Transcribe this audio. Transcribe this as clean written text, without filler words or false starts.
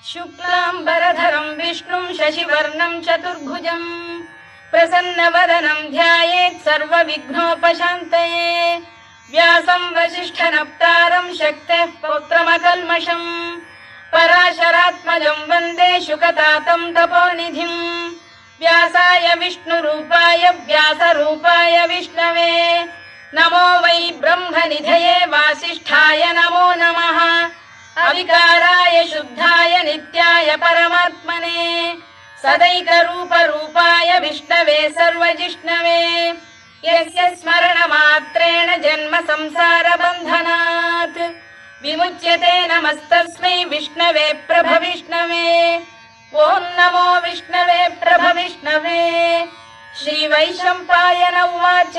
शुक्लाम्बरधरं विष्णुं शशिवर्णं चतुर्भुजं प्रसन्नवदनं ध्यायेत् सर्वविघ्नोपशान्तये व्यासं वसिष्ठनप्तारं शक्तेः पौत्रमकल्मषं पराशरात्मजं वन्दे शुकतातं तपोनिधिं व्यासाय विष्णुरूपाय व्यासरूपाय विष्णवे नमो वै ब्रह्मनिधये वासिष्ठाय नमो नमः अविकाराय शुद्धाय नित्याय परमात्मने सदैकरूपरूपाय विष्णवे सर्वजिष्णवे यस्य स्मरणमात्रेण जन्म संसारबन्धनात् विमुच्यते नमस्तस्मै विष्णवे प्रभविष्णवे ॐ नमो विष्णवे प्रभविष्णवे श्रीवैशम्पायन उवाच